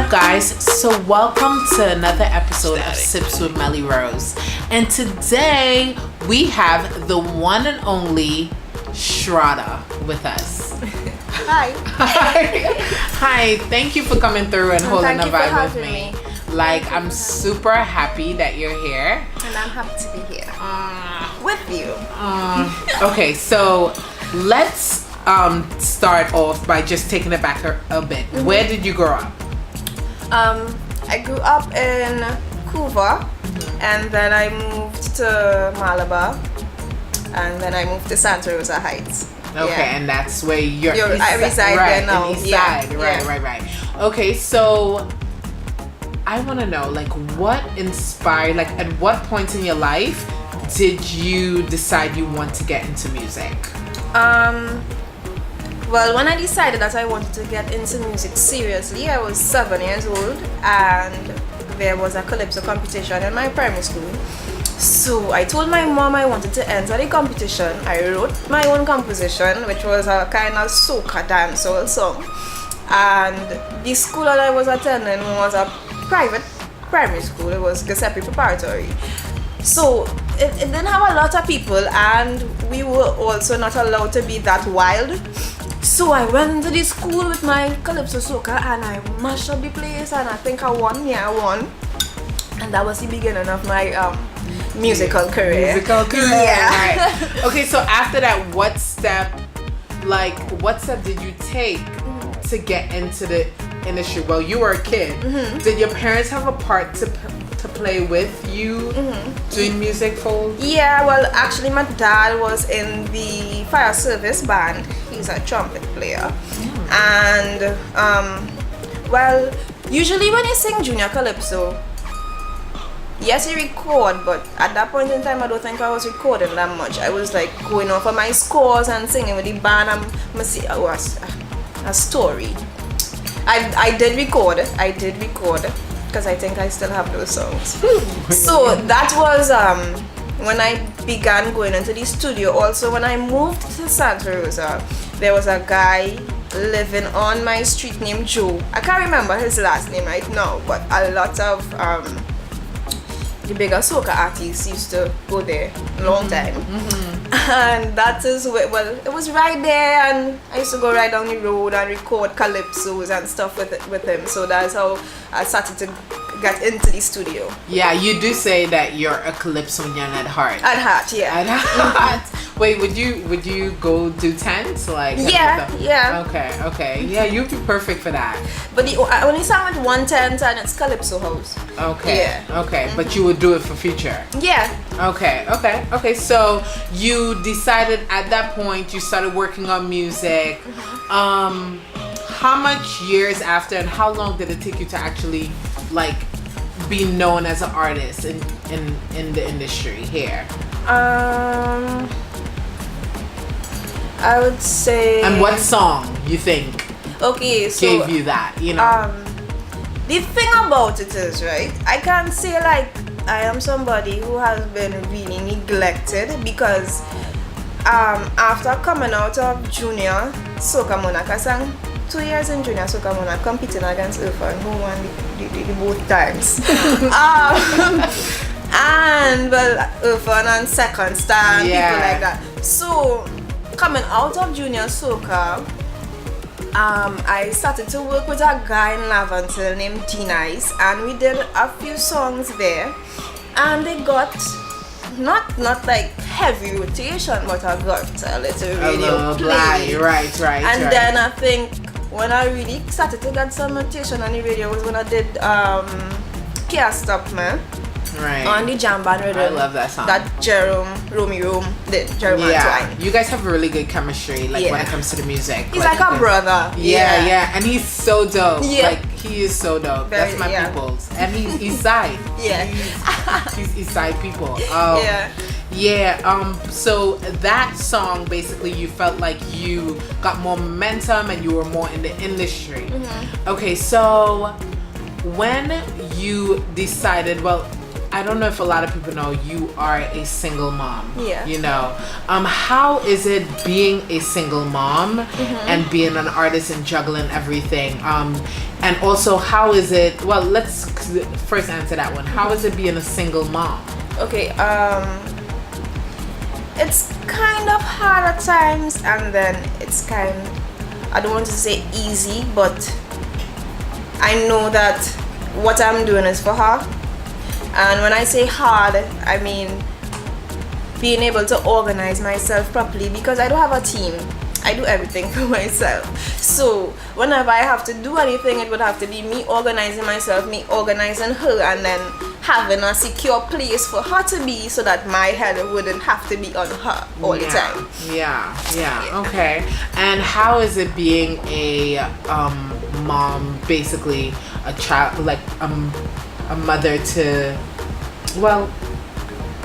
up, guys? So welcome to another episode of Sips with Mellyrose. And today we have the one and only Shradah with us. Hi. Hi. Thank you for coming through and holding a vibe with me. Like, I'm super happy that you're here. And I'm happy to be here with you. Okay, so let's start off by just taking it back a bit. Mm-hmm. Where did you grow up? I grew up in Couva, and then I moved to Malabar, and then I moved to Santa Rosa Heights. Okay, and that's where I reside there now. East side. Right. Okay, so I want to know, like, what inspired, like, at what point in your life did you decide you want to get into music? Well, when I decided that I wanted to get into music seriously, I was 7 years old, and there was a calypso competition in my primary school. So I told my mom I wanted to enter the competition. I wrote my own composition, which was a kind of soca dancehall song. And the school that I was attending was a private primary school. It was Giuseppe Preparatory. So it didn't have a lot of people, and we were also not allowed to be that wild. So I went into the school with my calypso soca and I mashed up the place, and I think I won. And that was the beginning of my musical career. Yeah. Right. Okay, so after that, what step did you take to get into the industry? Well, you were a kid. Mm-hmm. Did your parents have a part to play with you doing music for? Yeah, well, actually my dad was in the fire service band. He's a trumpet player. And well, usually when you sing junior calypso, yes, you record, but at that point in time I don't think I was recording that much. I was like going off of my scores and singing with the band. It was a story. I did record because I think I still have those songs. So that was when I began going into the studio. Also, when I moved to Santa Rosa, there was a guy living on my street named Joe. I can't remember his last name right now, but a lot of the bigger soca artists used to go there a long time. And that is where, well, it was right there, and I used to go right down the road and record calypsos and stuff with him. So that's how I started to get into the studio. Yeah, you do say that you're a calypsonian at heart. At heart, yeah. At heart. Wait, would you go do tents? Like, yeah. Okay. Yeah, you'd be perfect for that. But I only sang with one tent, and it's Calypso House. Okay. Yeah. Okay, but you would do it for future. Yeah. Okay. So you decided at that point you started working on music. How much years after, and how long did it take you to actually like be known as an artist in the industry here? I would say. And what song you think gave you that? You know. The thing about it is, right, I can't say like I am somebody who has been really neglected, because after coming out of junior soca monarch, I sang 2 years in junior soca monarch, competing against Irfan, who won the both times. And well, Irfan and Second Star and people like that. So coming out of junior soca, I started to work with a guy in Laventille named D-Nice, and we did a few songs there, and they got not like heavy rotation, but I got a little radio play. Right. And then I think when I really started to get some rotation on the radio was when I did Can't Stop Me. Right. On the jam band rhythm. I love that song. That Romeo did. Jerome and Twine. You guys have a really good chemistry, like when it comes to the music. He's like a brother. Yeah. And he's so dope. Yeah. Like, he is so dope. That's my people's. And he's East Side. Yeah. He's East Side people. So that song, basically, you felt like you got more momentum and you were more in the industry. Okay, so when you decided, well, I don't know if a lot of people know you are a single mom. Yeah. You know, how is it being a single mom and being an artist and juggling everything? And also, how is it? Well, let's first answer that one. How is it being a single mom? Okay. It's kind of hard at times, and then it's I don't want to say easy, but I know that what I'm doing is for her. And when I say hard, I mean being able to organize myself properly, because I don't have a team. I do everything for myself. So whenever I have to do anything, it would have to be me organizing myself, me organizing her, and then having a secure place for her to be, so that my head wouldn't have to be on her all the time. Yeah. Okay. And how is it being a mom, basically a child, like a mother to, well,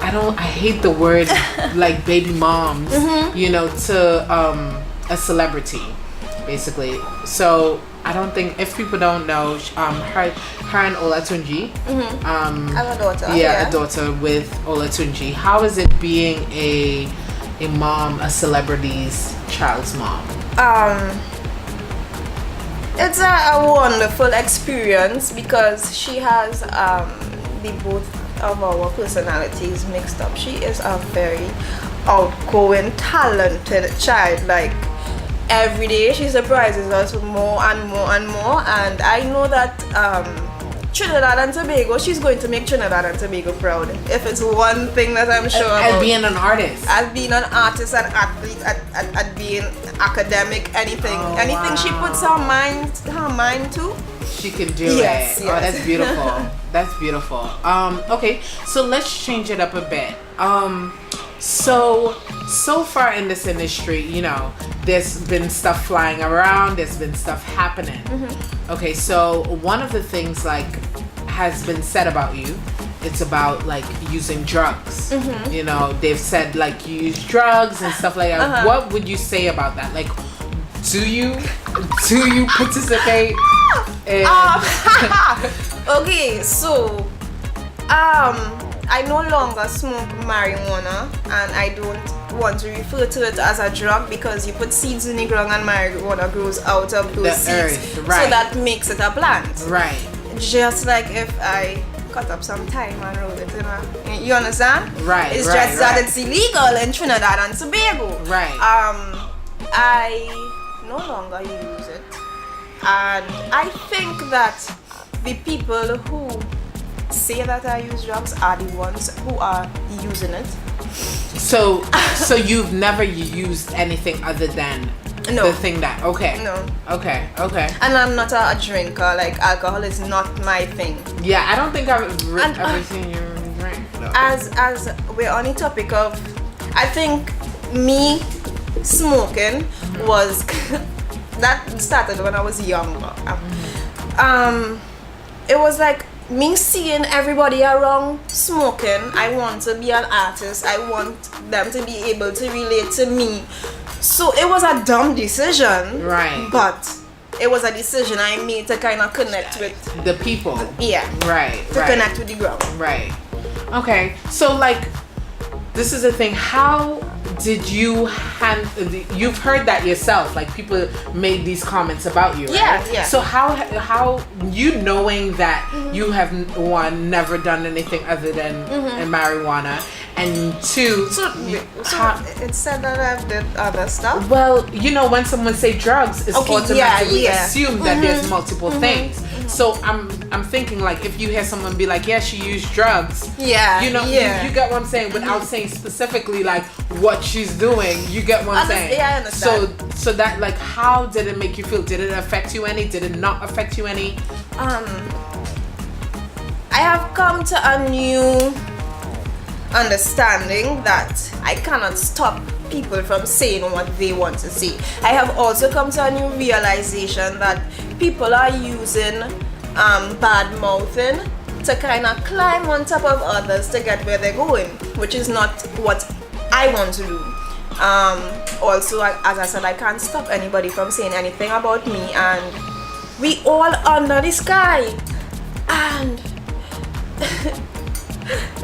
I hate the word like baby moms, you know, to a celebrity, basically. So I don't think, if people don't know, her and Olatunji, I have a daughter. yeah, a daughter with Olatunji. How is it being a mom, a celebrity's child's mom? It's a wonderful experience, because she has the both of our personalities mixed up. She is a very outgoing, talented child. Like, every day she surprises us with more and more and more, and I know that Trinidad and Tobago, she's going to make Trinidad and Tobago proud. If it's one thing that I'm sure about. As being an artist. As being an artist and athlete, at being academic, anything. Anything she puts her mind to, she can do it. Yes. Oh, that's beautiful. That's beautiful. Okay, so let's change it up a bit. So far in this industry, you know, there's been stuff flying around, there's been stuff happening. Okay, so one of the things like has been said about you, it's about like using drugs. You know, they've said like you use drugs and stuff like that. What would you say about that? Like, do you participate in Okay, so I no longer smoke marijuana, and I don't want to refer to it as a drug, because you put seeds in the ground and marijuana grows out of those seeds. Earth, right. So that makes it a plant. Right. Just like if I cut up some thyme and roll it, you understand? Right. It's right, just that it's illegal in Trinidad and Tobago. Right. I no longer use it, and I think that the people who say that I use drugs are the ones who are using it. So you've never used anything other than the thing that, okay. No. Okay. And I'm not a drinker. Like, alcohol is not my thing. Yeah, I don't think I've ever seen you drink. No. As we're on the topic of, I think me smoking was that started when I was younger. It was like me seeing everybody around smoking. I want to be an artist. I want them to be able to relate to me. So it was a dumb decision. Right. But it was a decision I made to kind of connect with the people. Yeah. Right. To connect with the ground. Right. Okay. So like, this is the thing. How did you you've heard that yourself, like people made these comments about you, right? Yeah. So how you knowing that you have never done anything other than marijuana, and two, So it said that I've did other stuff. well, you know, when someone say drugs, it's Okay, automatically yeah. assumed that there's multiple things. So I'm thinking, like, if you hear someone be like, yeah, she used drugs, Yeah. you know, Yeah. you get what I'm saying, without saying specifically like what she's doing. You get what I'm saying? Yeah, I understand. So that, like, how did it make you feel? Did it affect you any? Did it not affect you any? I have come to a new understanding that I cannot stop people from saying what they want to say. I have also come to a new realization that people are using bad mouthing to kind of climb on top of others to get where they're going, which is not what I want to do. Also, as I said, I can't stop anybody from saying anything about me, and we all under the sky, and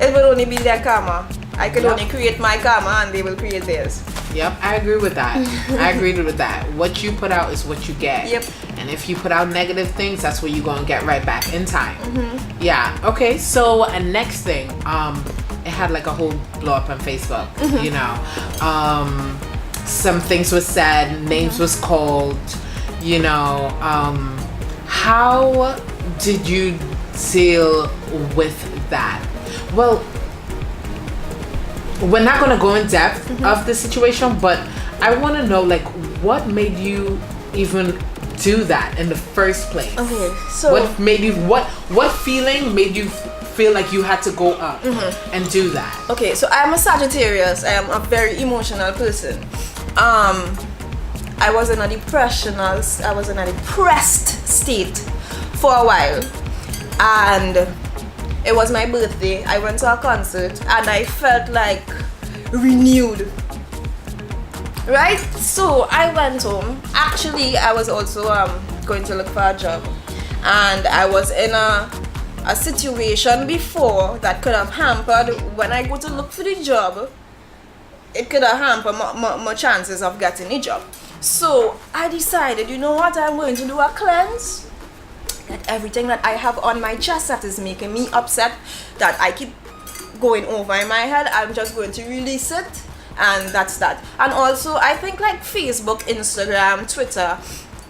it will only be their karma. I could only create my karma and they will create theirs. Yep, I agree with that. I agree with that. What you put out is what you get. Yep. And if you put out negative things, that's what you're going to get right back in time. Yeah. Okay. So next thing, it had like a whole blow up on Facebook. You know, some things was said, names was called. You know, how did you deal with that? Well, we're not going to go in depth of the situation, but I want to know, like, what made you even do that in the first place? Okay, so what made you, what feeling made you feel like you had to go up and do that? Okay, so I'm a Sagittarius. I am a very emotional person. I was in a depressed state for a while, and it was my birthday. I went to a concert and I felt like renewed. Right? So I went home. Actually, I was also going to look for a job, and I was in a situation before that could have hampered when I go to look for the job. It could have hampered my chances of getting a job. So I decided, you know what, I'm going to do a cleanse. That everything that I have on my chest that is making me upset, that I keep going over in my head, I'm just going to release it, and that's that. And also, I think like Facebook, Instagram, Twitter,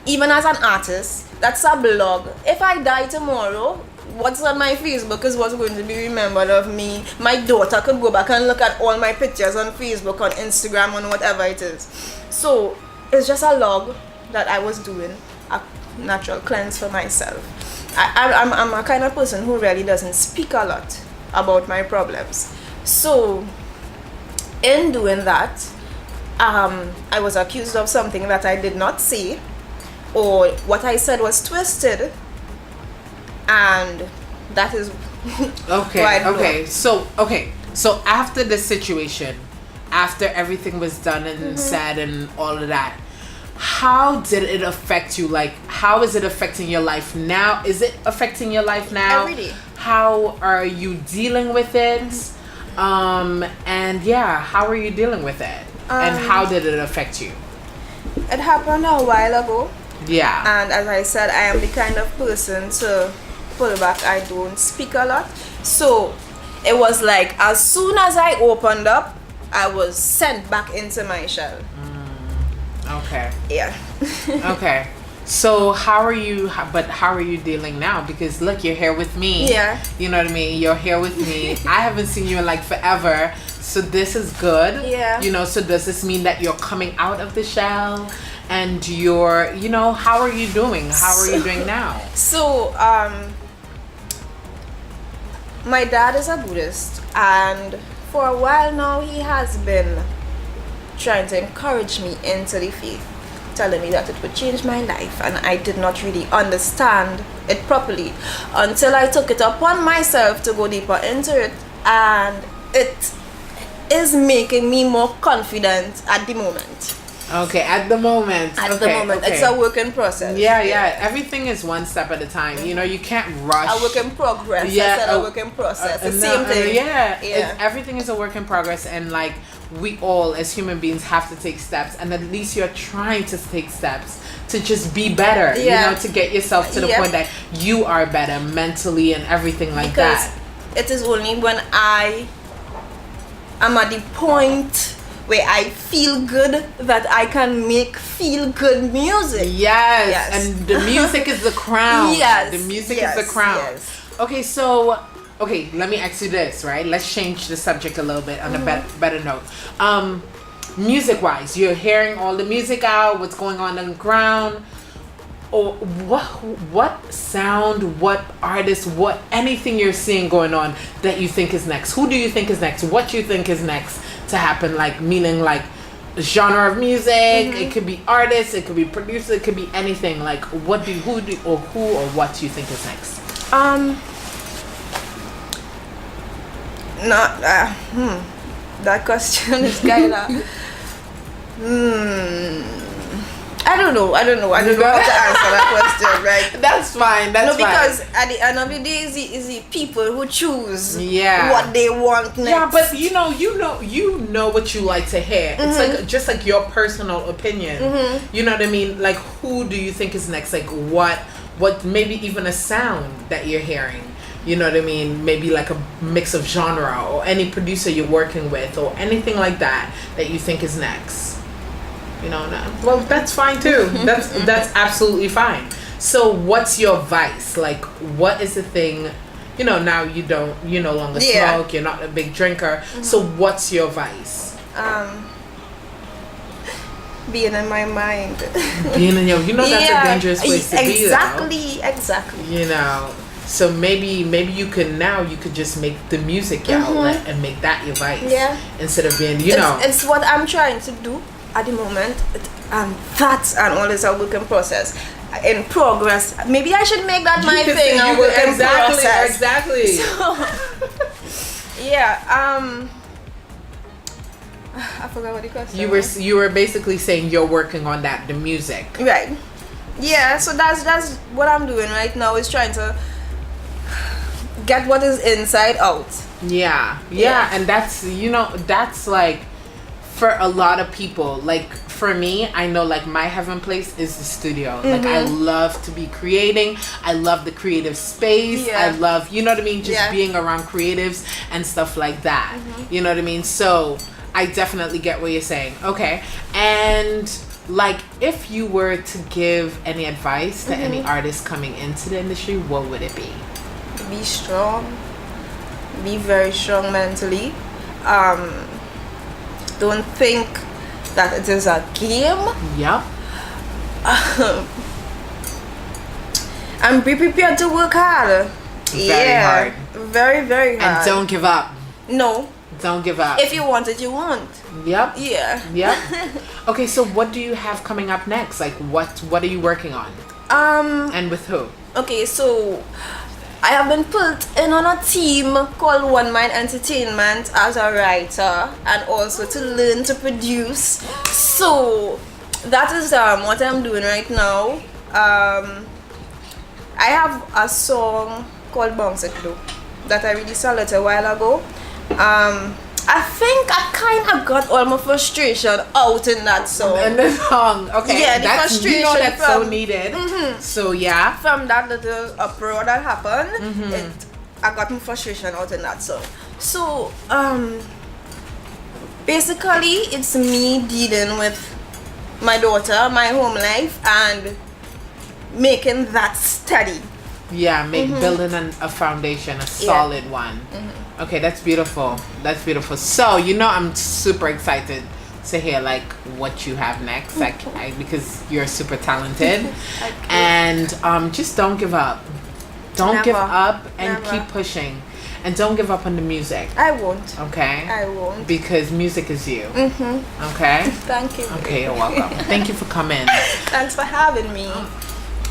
even as an artist, that's a blog. If I die tomorrow, what's on my Facebook is what's going to be remembered of me. My daughter could go back and look at all my pictures on Facebook, on Instagram, on whatever it is. So it's just a log that I was doing, a natural cleanse for myself. I'm a kind of person who really doesn't speak a lot about my problems. So in doing that, I was accused of something that I did not say, or what I said was twisted, and that is okay. So after the situation, after everything was done and said and all of that, how did it affect you? Like, how is it affecting your life now? Is it affecting your life now? Every day. How are you dealing with it? And yeah, how are you dealing with it? And how did it affect you? It happened a while ago. Yeah. And as I said, I am the kind of person to pull back. I don't speak a lot. So it was like as soon as I opened up, I was sent back into my shell. Okay. Yeah. Okay. So how are you dealing now? Because look, you're here with me. Yeah. You know what I mean? You're here with me. I haven't seen you in like forever. So this is good. Yeah. You know, so does this mean that you're coming out of the shell? And you're, you know, how are you doing? How are you doing now? So, my dad is a Buddhist, and for a while now he has been trying to encourage me into the faith, telling me that it would change my life, and I did not really understand it properly until I took it upon myself to go deeper into it, and it is making me more confident at the moment. Okay, at the moment. It's a work in process. Yeah. Everything is one step at a time. You know, you can't rush. A work in progress. Yeah, I said a work in process. The same thing. Everything is a work in progress, and like we all as human beings have to take steps, and at least you're trying to take steps to just be better. You know, to get yourself to the point that you are better mentally and everything like that. It is only when I am at the point where I feel good that I can make feel good music. Yes. And the music is the crown. Yes. The music is the crown. Yes. Okay, so let me ask you this, right? Let's change the subject a little bit on a better note. Music wise, you're hearing all the music out, what's going on the ground, or what sound, what artist, what anything you're seeing going on that you think is next? Who do you think is next? What you think is next to happen? Like, meaning like genre of music, it could be artists, it could be producer, it could be anything. Like, who or what do you think is next? That question is kind of I don't know how to answer that question, right? That's fine. That's because fine. at the end of the day, it's the people who choose Yeah. what they want next. Yeah, but you know what you like to hear. It's like just like your personal opinion. You know what I mean? Like, who do you think is next? Like, what maybe even a sound that you're hearing. You know what I mean? Maybe like a mix of genre, or any producer you're working with, or anything like that you think is next. You know, well, that's fine too. That's absolutely fine. So what's your vice? Like, what is the thing? You know, now you no longer smoke, you're not a big drinker. So what's your vice? Being in my mind. Being in that's a dangerous place to be, though. Exactly. You know, so maybe you could just make the music your outlet and make that your vice. Yeah. Instead of being, it's what I'm trying to do at the moment. That's and all is a work in process. In progress. Maybe I should make that my thing. Exactly. So, yeah. I forgot what the question was. You were basically saying you're working on that, the music. Right. Yeah, so that's what I'm doing right now, is trying to get what is inside out. Yeah, and that's like, for a lot of people, like for me, I know like my heaven place is the studio. Like I love to be creating. I love the creative space. I love, you know what I mean, just being around creatives and stuff like that. You know what I mean? So I definitely get what you're saying. Okay. And like, if you were to give any advice to any artist coming into the industry, what would it be? Be strong. Be very strong mentally. Don't think that it is a game. Yep. And be prepared to work hard. Very hard. Very, very hard. And don't give up. No. Don't give up. If you want it, you want. Yep. Yeah. Yep. Okay, so what do you have coming up next? Like, what are you working on? And with who? Okay, so I have been put in on a team called One Mind Entertainment as a writer, and also to learn to produce. So that is what I'm doing right now. I have a song called Bounce It Low that I released a little while ago. I think I kind of got all my frustration out in that song. In the song, okay. Yeah, the frustration. That's so needed. So yeah. From that little uproar that happened, I got my frustration out in that song. So basically, it's me dealing with my daughter, my home life, and making that steady. Yeah, building a foundation, a solid one. Okay, that's beautiful. That's beautiful. So, I'm super excited to hear like what you have next, because you're super talented. And just don't give up. Don't give up, and keep pushing. And don't give up on the music. I won't. Okay? I won't. Because music is you. Okay? Thank you. Okay, you're welcome. Thank you for coming. Thanks for having me.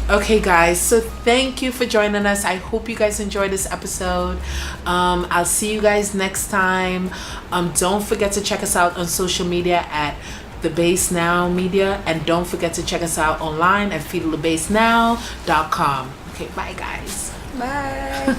Okay, guys, so thank you for joining us. I hope you guys enjoyed this episode. I'll see you guys next time. Don't forget to check us out on social media at The Bass Now Media, and don't forget to check us out online at feedthebassnow.com. Okay, bye guys. Bye.